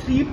3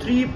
3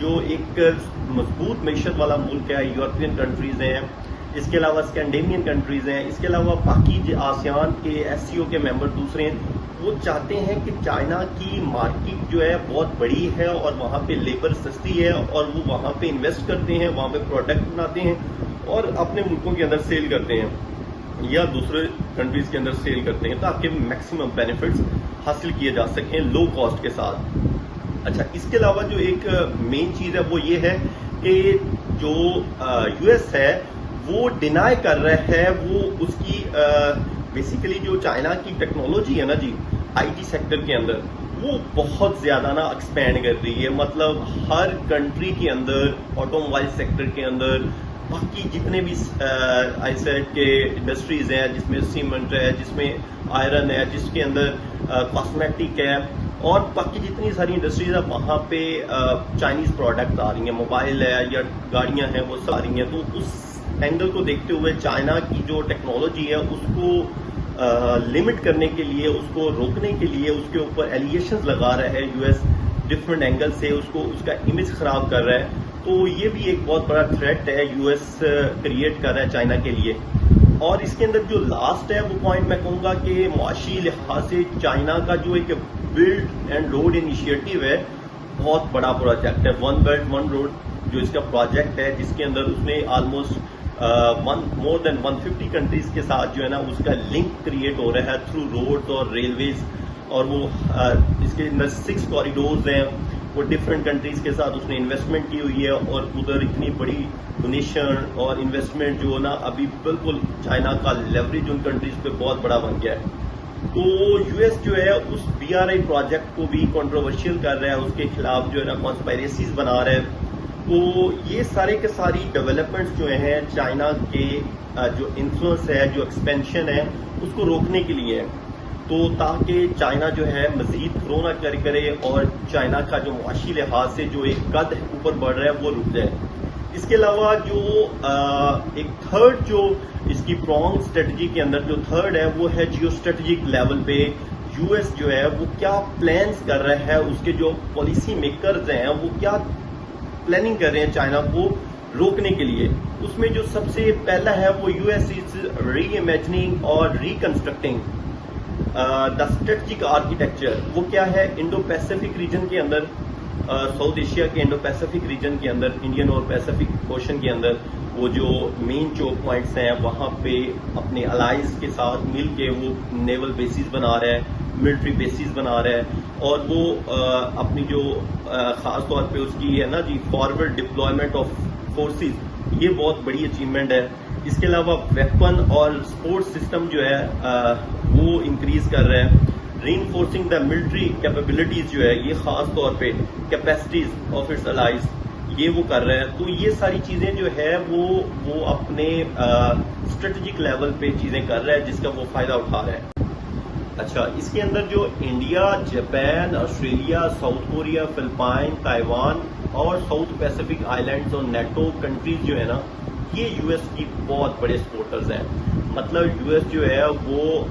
جو ایک مضبوط معیشت والا ملک ہے، یورپین کنٹریز ہیں، اس کے علاوہ اسکینڈینیوین کنٹریز ہیں، اس کے علاوہ باقی آسیان کے ایس سی او کے ممبر دوسرے ہیں، وہ چاہتے ہیں کہ چائنا کی مارکیٹ جو ہے بہت بڑی ہے اور وہاں پہ لیبر سستی ہے، اور وہ وہاں پہ انویسٹ کرتے ہیں، وہاں پہ پروڈکٹ بناتے ہیں اور اپنے ملکوں کے اندر سیل کرتے ہیں یا دوسرے کنٹریز کے اندر سیل کرتے ہیں تاکہ میکسیمم بینیفٹس حاصل کیے جا سکیں لو کاسٹ کے ساتھ۔ اچھا، اس کے علاوہ جو ایک مین چیز ہے وہ یہ ہے کہ جو یو ایس ہے وہ ڈینائی کر رہا ہے، وہ اس کی بیسیکلی جو چائنا کی ٹیکنالوجی ہے نا جی آئی ٹی سیکٹر کے اندر، وہ بہت زیادہ نا ایکسپینڈ کر رہی ہے۔ مطلب ہر کنٹری کے اندر، آٹو موبائل سیکٹر کے اندر، باقی جتنے بھی آئی سیٹ کے انڈسٹریز ہیں جس میں سیمنٹ ہے، جس میں آئرن ہے، جس کے اندر کاسمیٹک ہے، اور باقی جتنی ساری انڈسٹریز ہیں وہاں پہ چائنیز پروڈکٹ آ رہی ہیں، موبائل ہے یا گاڑیاں ہیں وہ آ رہی ہیں۔ تو اس اینگل کو دیکھتے ہوئے چائنا کی جو ٹیکنالوجی ہے اس کو لمٹ کرنے کے لیے، اس کو روکنے کے لیے اس کے اوپر ایلیگیشنز لگا رہا ہے یو ایس ڈفرینٹ اینگل سے، اس کا امیج خراب کر رہا ہے۔ تو یہ بھی ایک بہت بڑا تھریٹ ہے یو ایس کریٹ کر رہا ہے چائنا کے لیے۔ اور اس کے اندر جو لاسٹ ہے وہ پوائنٹ میں کہوں گا کہ معاشی لحاظ سے چائنا کا جو ایک بلڈ اینڈ روڈ انیشیٹو ہے، بہت بڑا پروجیکٹ ہے، ون بیلٹ ون روڈ جو اس کا پروجیکٹ ہے، جس کے اندر اس نے آلموسٹ مور دین 150 کنٹریز کے ساتھ جو ہے نا اس کا لنک کریٹ ہو رہا ہے تھرو روڈز اور ریلویز، اور وہ اس کے اندر 6 کوریڈورز ہیں، وہ ڈفرینٹ کنٹریز کے ساتھ اس نے انویسٹمنٹ کی ہوئی ہے، اور ادھر اتنی بڑی ڈونیشن اور انویسٹمنٹ جو نا ابھی بالکل چائنا کا لیوریج ان کنٹریز پہ بہت بڑا بن گیا ہے۔ تو یو ایس جو ہے اس بی آر آئی پروجیکٹ کو بھی کنٹروورشل کر رہا ہے، اس کے خلاف جو ہے نا کانسپائریسیز بنا رہا ہے۔ تو یہ سارے کے ساری ڈیولپمنٹس جو ہیں چائنا کے جو انفلوئنس ہے، جو ایکسپینشن ہے، اس کو روکنے کے لیے ہے، تو تاکہ چائنا جو ہے مزید گرو نہ کرے اور چائنا کا جو معاشی لحاظ سے جو ایک قد اوپر بڑھ رہا ہے وہ رک جائے۔ اس کے علاوہ جو ایک تھرڈ جو اس کی پرونگ اسٹریٹجی کے اندر جو تھرڈ ہے وہ ہے جیو اسٹریٹجک لیول پہ یو ایس جو ہے وہ کیا پلانس کر رہا ہے، اس کے جو پالیسی میکرز ہیں وہ کیا پلاننگ کر رہے ہیں چائنا کو روکنے کے لیے۔ اس میں جو سب سے پہلا ہے وہ U S is reimagining اور ریکنسٹرکٹنگ دا اسٹریٹجک آرکیٹیکچر۔ وہ کیا ہے؟ انڈو پیسیفک ریجن کے اندر، ساؤتھ ایشیا کے انڈو پیسیفک ریجن کے اندر، انڈین اور پیسیفک اوشن کے اندر وہ جو مین چوک پوائنٹس ہیں وہاں پہ اپنے الائز کے ساتھ مل کے وہ نیول بیسز بنا رہا ہے، ملٹری بیسز بنا رہا ہے، اور وہ اپنی جو خاص طور پہ اس کی ہے نا جی فارورڈ ڈپلائمنٹ آف فورسز، یہ بہت بڑی اچیومنٹ ہے۔ اس کے علاوہ ویپن اور سپورٹ سسٹم جو ہے وہ انکریز کر رہا ہے۔ ری انفورسنگ دا ملٹری کیپیبلٹیز جو ہے یہ خاص طور پہ کیپیسٹیز آف اٹس الائز یہ وہ کر رہے ہیں۔ تو یہ ساری چیزیں جو ہے وہ اپنے اسٹریٹجک لیول پہ چیزیں کر رہا ہے جس کا وہ فائدہ اٹھا رہا ہے۔ اچھا، اس کے اندر جو India, Japan, Australia, south Korea, Philippines, Taiwan اور ساؤتھ پیسیفک آئی لینڈز اور نیٹو کنٹریز جو ہے نا یہ یو ایس کی بہت بڑے سپورٹرز ہیں۔ مطلب یو ایس جو ہے وہ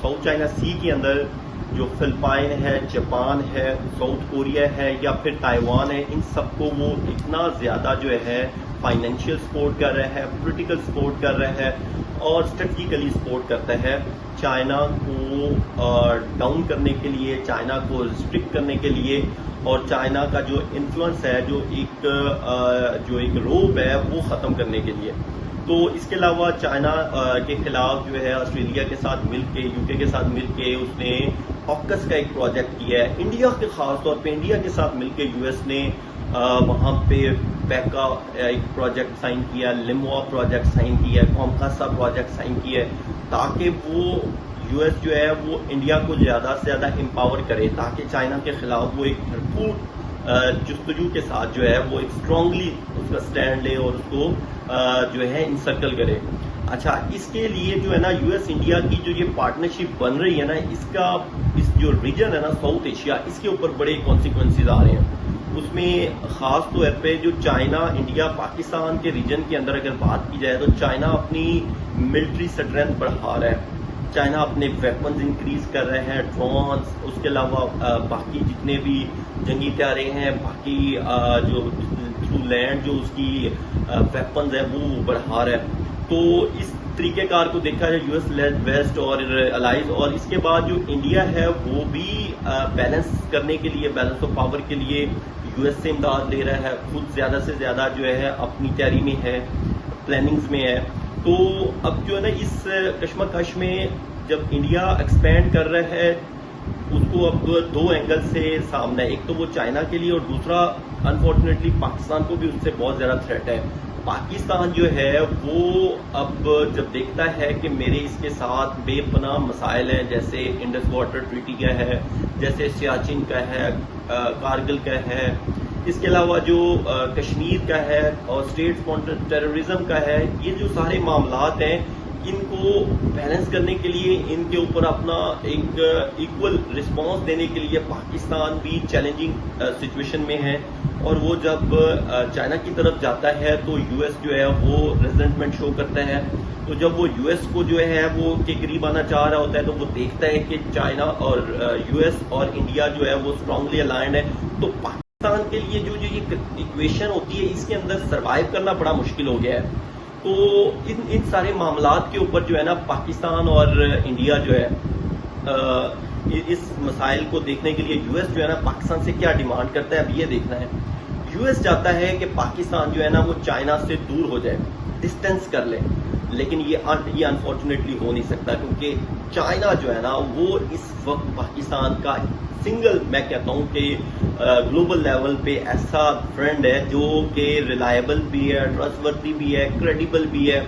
ساؤتھ چائنا سی کے اندر جو فلپائن ہے، جاپان ہے، ساؤتھ کوریا ہے یا پھر تائیوان ہے، ان سب کو وہ اتنا زیادہ جو ہے فائنینشیل سپورٹ کر رہا ہے، پولیٹیکل سپورٹ کر رہا ہے اور اسٹریٹجیکلی سپورٹ کرتا ہے چائنا کو ڈاؤن کرنے کے لیے، چائنا کو ریسٹرکٹ کرنے کے لیے، اور چائنا کا جو انفلوئنس ہے، جو ایک روب ہے وہ ختم کرنے کے لیے۔ تو اس کے علاوہ چائنا کے خلاف جو ہے آسٹریلیا کے ساتھ مل کے، یو کے ساتھ مل کے اس نے آکس کا ایک پروجیکٹ کیا ہے۔ انڈیا کے خاص طور پہ انڈیا کے ساتھ مل کے یو ایس نے وہاں پہ پیکا ایک پروجیکٹ سائن کیا، لموا پروجیکٹ سائن کیا، کومکاسا پروجیکٹ سائن کیا ہے، تاکہ وہ یو ایس جو ہے وہ انڈیا کو زیادہ سے زیادہ امپاور کرے، تاکہ چائنا کے خلاف وہ ایک بھرپور جستجو کے ساتھ جو ہے وہ ایک اسٹرانگلی اس کا اسٹینڈ لے اور اس کو جو ہے انسرکل کرے۔ اچھا، اس کے لیے جو ہے نا یو ایس انڈیا کی جو یہ پارٹنرشپ بن رہی ہے نا، اس جو ریجن ہے نا ساؤتھ ایشیا، اس کے اوپر بڑے کانسیکوینسز آ رہے ہیں۔ اس میں خاص طور پہ جو چائنا، انڈیا، پاکستان کے ریجن کے اندر اگر بات کی جائے تو چائنا اپنی ملٹری اسٹرینتھ بڑھا رہا ہے۔ چائنا اپنے ویپنز انکریز کر رہے ہیں، ڈرونز، اس کے علاوہ باقی جتنے بھی جنگی طیارے ہیں، باقی جو تھرو لینڈ جو اس کی ویپنز ہے وہ بڑھا رہا ہے. تو اس طریقہ کار کو دیکھا جائے یو ایس لیڈ ویسٹ اور الائز، اور اس کے بعد جو انڈیا ہے وہ بھی بیلنس کرنے کے لیے، بیلنس آف پاور کے لیے یو ایس سے امداد لے رہا ہے، خود زیادہ سے زیادہ جو ہے اپنی تیاری میں ہے، پلاننگز میں ہے. تو اب جو ہے نا اس کشمکش میں جب انڈیا ایکسپینڈ کر رہا ہے اس کو اب دو اینگل سے سامنا ہے. ایک تو وہ چائنا کے لیے، اور دوسرا انفارچونیٹلی پاکستان کو بھی اس سے بہت زیادہ تھریٹ ہے. پاکستان جو ہے وہ اب جب دیکھتا ہے کہ میرے اس کے ساتھ بے پناہ مسائل ہیں، جیسے انڈس واٹر ٹریٹی کا ہے، جیسے سیاچن کا ہے، کارگل کا ہے، اس کے علاوہ جو کشمیر کا ہے اور اسٹیٹ اسپانسرڈ ٹیررزم کا ہے، یہ جو سارے معاملات ہیں ان کو بیلنس کرنے کے لیے، ان کے اوپر اپنا ایک ایکول رسپانس دینے کے لیے پاکستان بھی چیلنجنگ سچویشن میں ہے. اور وہ جب چائنا کی طرف جاتا ہے تو یو ایس جو ہے وہ ریزنٹمنٹ شو کرتا ہے. تو جب وہ یو ایس کو جو ہے وہ کے قریب آنا چاہ رہا ہوتا ہے تو وہ دیکھتا ہے کہ چائنا اور یو ایس اور انڈیا جو ہے وہ اسٹرانگلی الائنڈ ہے. تو پاکستان کے لیے جو یہ ایکویشن ہوتی ہے اس کے اندر سروائیو کرنا بڑا مشکل ہو گیا ہے. تو ان سارے معاملات کے اوپر جو ہے نا پاکستان اور انڈیا جو ہے اس مسائل کو دیکھنے کے لیے یو ایس جو ہے نا پاکستان سے کیا ڈیمانڈ کرتا ہے اب یہ دیکھنا ہے. یو ایس چاہتا ہے کہ پاکستان جو ہے نا وہ چائنا سے دور ہو جائے، ڈسٹینس کر لے، لیکن یہ انفارچونیٹلی ہو نہیں سکتا کیونکہ چائنا جو ہے نا وہ اس وقت پاکستان کا سنگل، میں کہتا ہوں کہ گلوبل لیول پہ ایسا فرینڈ ہے جو کہ ریلائبل بھی ہے، ٹرسٹ ورتھی بھی ہے، کریڈیبل بھی ہے،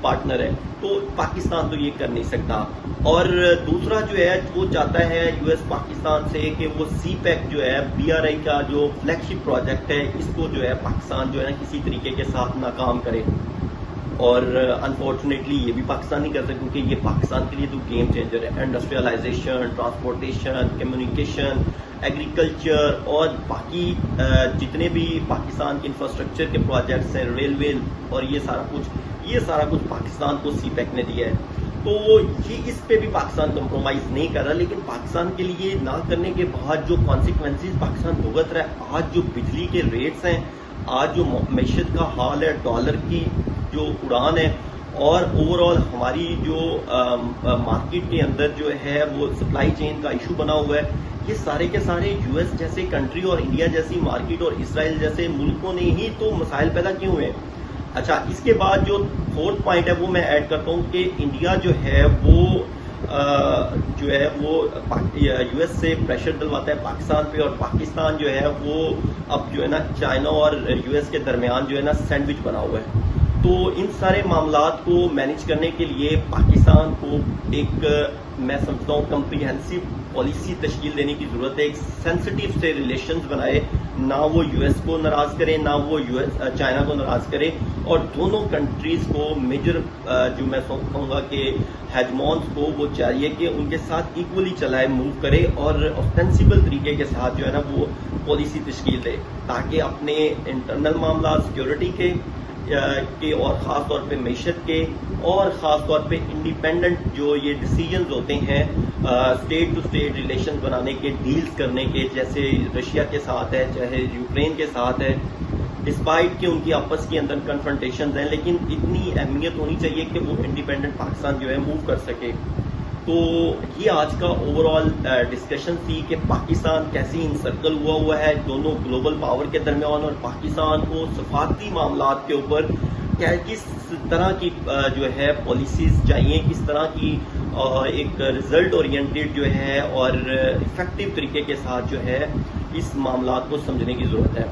پارٹنر ہے. تو پاکستان تو یہ کر نہیں سکتا. اور دوسرا جو ہے وہ چاہتا ہے یو ایس پاکستان سے کہ وہ سی پیک جو ہے بی آر آئی کا جو فلیگ شپ پروجیکٹ ہے اس کو جو ہے پاکستان جو ہے نا کسی طریقے کے ساتھ ناکام کرے. اور انفارچونیٹلی یہ بھی پاکستان نہیں کر سکتا کیونکہ یہ پاکستان کے لیے تو گیم چینجر ہے. انڈسٹریلائزیشن، ٹرانسپورٹیشن، کمیونیکیشن، ایگریکلچر اور باقی جتنے بھی پاکستان کے انفراسٹرکچر کے پروجیکٹس ہیں، ریلوے اور یہ سارا کچھ پاکستان کو سی پیک نے دیا ہے. تو یہ اس پہ بھی پاکستان کمپرومائز نہیں کر رہا، لیکن پاکستان کے لیے نہ کرنے کے بعد جو کانسیکوینسز پاکستان بھگت رہا ہے، آج جو بجلی کے ریٹس ہیں، آج جو معیشت کا حال ہے، ڈالر کی جو اڑان ہے، اور اوور آل ہماری جو مارکیٹ کے اندر جو ہے وہ سپلائی چین کا ایشو بنا ہوا ہے، یہ سارے کے سارے یو ایس جیسے کنٹری اور انڈیا جیسی مارکیٹ اور اسرائیل جیسے ملکوں نے ہی تو مسائل پیدا کیے ہوئے ہیں. اچھا، اس کے بعد جو فورتھ پوائنٹ ہے وہ میں ایڈ کرتا ہوں کہ انڈیا جو ہے وہ یو ایس سے پریشر ڈلواتا ہے پاکستان پہ، اور پاکستان جو ہے وہ اب جو ہے نا چائنا اور یو ایس کے درمیان جو ہے نا سینڈوچ بنا ہوا ہے. تو ان سارے معاملات کو مینیج کرنے کے لیے پاکستان کو ایک، میں سمجھتا ہوں، کمپریہنسو پالیسی تشکیل دینے کی ضرورت ہے. ایک سینسٹیو سے ریلیشنز بنائے، نہ وہ یو ایس کو ناراض کرے نہ وہ چائنا کو ناراض کرے، اور دونوں کنٹریز کو میجر جو میں کہوں گا کہ ہیجمونز کو وہ چاہیے کہ ان کے ساتھ ایکولی چلائے، موو کرے اور اوسٹینسیبل طریقے کے ساتھ جو ہے نا وہ پالیسی تشکیل دے، تاکہ اپنے انٹرنل معاملات، سیکورٹی کے اور خاص طور پہ معیشت کے، اور خاص طور پہ انڈیپینڈنٹ جو یہ ڈیسیجنز ہوتے ہیں اسٹیٹ ٹو اسٹیٹ ریلیشن بنانے کے، ڈیلز کرنے کے، جیسے رشیا کے ساتھ ہے، چاہے یوکرین کے ساتھ ہے، ڈسپائٹ کہ ان کی آپس کے اندر کنفرنٹیشنز ہیں، لیکن اتنی اہمیت ہونی چاہیے کہ وہ انڈیپینڈنٹ پاکستان جو ہے موو کر سکے. تو یہ آج کا اوور آل ڈسکشن تھی کہ پاکستان کیسے انسرکل ہوا ہے دونوں گلوبل پاور کے درمیان، اور پاکستان کو سفارتی معاملات کے اوپر کس طرح کی جو ہے پالیسیز چاہیے، کس طرح کی ایک رزلٹ اورینٹیڈ جو ہے اور افیکٹو طریقے کے ساتھ جو ہے اس معاملات کو سمجھنے کی ضرورت ہے.